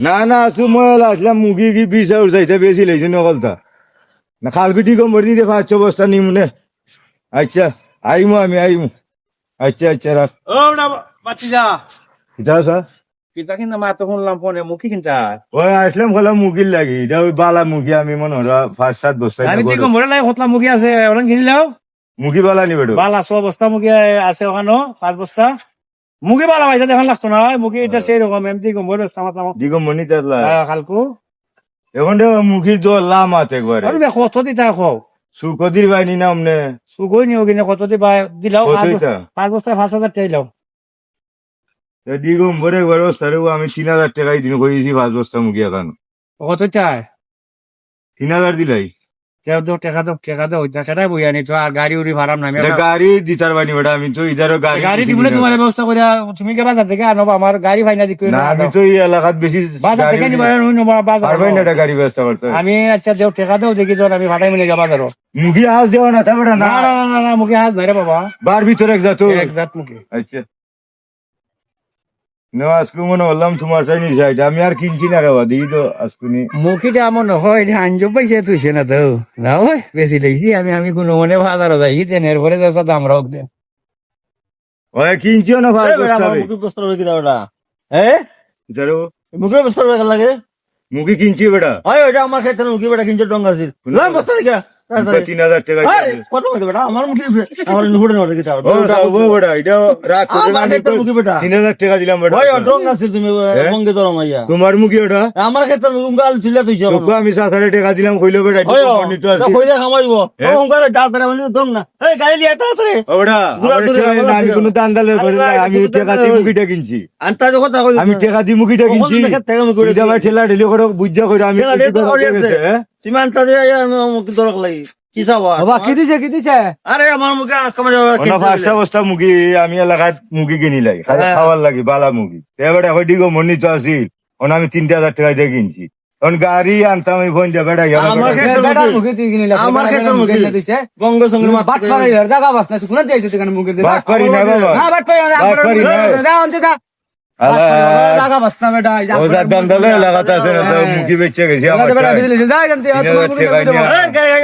না না আছো মই আসলাম মুগি কি বিশ আর যাইতে বেশি লাইছে নকলতা না খালপিটি কম ভরি দিতে 500 বস্তা নিমুনে আচ্ছা আইমু আমি আইমু আচ্ছা আচ্ছা রাখ ও না বাচ্চি যা এটা স্যার কিতা কিনা মা তো শুনলাম ফোনে মুখি কিনছা ওই আসলাম খোলা মুগির লাগি এটা ওই বালা মুগি আমি মনে হয় 5-7 বস্তা আমি তুই কম ভরে লাই কতলা মুখি আছে ওরা কিনিলাও মুগি বালা নি বেড়ো বালা 100 বস্তা মুখি আছে ওখানে 5 বস্তা মুখি বালা ভাইজা দেখুন লাগতো না মুখি এটা সেই রকম এমনি কম ভরে বস্তা মাতলাম দিগম মনি তাতলা কালকু এখন মুগির জল লাম আছে একবারে আরে কত দিতা খাও সুকদির বাইনি না আমনে সুগই নিও কিনে কত দিবা দিলাও কত এটা 5 বস্তা 5000 টাকা দিলাও দিগম ভরে একবার বস্তারে আমি 3000 টাকাই দিন কইছি 5 বস্তা মুগি এখন কত চায় 3000 দিলাই টাকা দাও টাকাটাই বই আনি তো আর গাড়ি উড়ি ভাড়াম নামে এটা গাড়ি দিতার বানি বেটা আমি তো ইদারও গাড়ি গাড়ি দিব না তোমার ব্যবস্থা করে তুমি কে বাজার থেকে আনো আমার গাড়ি ফাইনা দিকে না আমি তো এই এলাকাত বেশি বাজার থেকে নিবা বাজার পারবেন না এটা গাড়ি ব্যবস্থা করতে আমি আচ্ছা দেও টাকা দাও দেখি তোর আমি ভাড়াই মিলে যাবা ধরো মুগি হাজ দেওয়া না তা বেটা না না না না না মুখে হাত ধরে বাবা বার ভিতরে এক যাতো এক জাত মুখে আচ্ছা না আজকে মনে হলাম তোমার সাইনি যাইটা আমি আর কিনছি না রে দিই তো আজকুনি মুখিটা আমার নহয় আঞ্জ পাইছে তুইছে না তো না ওই বেশি লেগেছি আমি কোনো মনে বাজারও যাই তেনের পরে যাচ্ছ দাম রাখ দে ওই কিনছিও না ভাই মুখের বস্তা লাগে মুগি কিনছি বেটা হয় ওইটা আমার ক্ষেত্রে মুখি বেটা কিনছে ডঙ্গা দিল বস্তা দেখা 3000 টাকা কত বলতে বেটা আমার মুখে আমার নুপুরে নেওয়া দেখি বেটা এটা রাখ আমার ক্ষেত্রে মুখি বেটা 3000 টাকা দিলাম বেটা হয় ডঙ্গা আছে তুমি বঙ্গে ধরো মাইয়া তোমার মুগি ওটা আমার ক্ষেত্রে মুখ গাল ঝুলে তুইছ তোকে আমি 7,000 টাকা দিলাম কইলো বেটা হয় তো আছে কইলে খামাইব ওঙ্গারে ডাল তারে মানে দম না এই গাড়ি লিয়ে তাড়াতাড়ি ও বেটা দূরা দূরে আমি কোনো দান্দালের করে না আমি টাকা দিয়ে মুগিটা কিনছি আনতা কথা কই আমি টাকা দিয়ে মুগিটা কিনছি এটা ভাই ঠেলা ঢেলি করে বুঝা করে আমি তুমি আনতা দিয়ে মুখ দরক লাগি কি চাবা বাবা কি দিছে আরে আমার মুখে আজকাল অন্য 5টা বস্তা মুগি আমি এলাকাত মুগি কিনি লাগে খাওয়ার লাগে বালা মুগি এবারে এখন দিগো মনি তো আসিল অন আমি 3000 টাকা দিয়ে কিনছি অন গাড়ি আনতাম আমি ফোন যা বেটা আমার ক্ষেত্রে বেটার মুখে তুই কিনিলা আমার ক্ষেত্রে মুখে দিছে বঙ্গ সঙ্গে মাত বাট পারে জায়গা বাস না শুনা দিয়েছে সেখানে মুখে দিলা বাট পারি না বাবা না বাট পারে না বাট পারি না। দাও অন্তে দা জায়গা বাস না বেটা ও যা দান্দালে এলাকাতে আছে না তো মুগি বেচে গেছি আমার বেটা বিজলি যা জানতে 3000 টাকা নিয়ে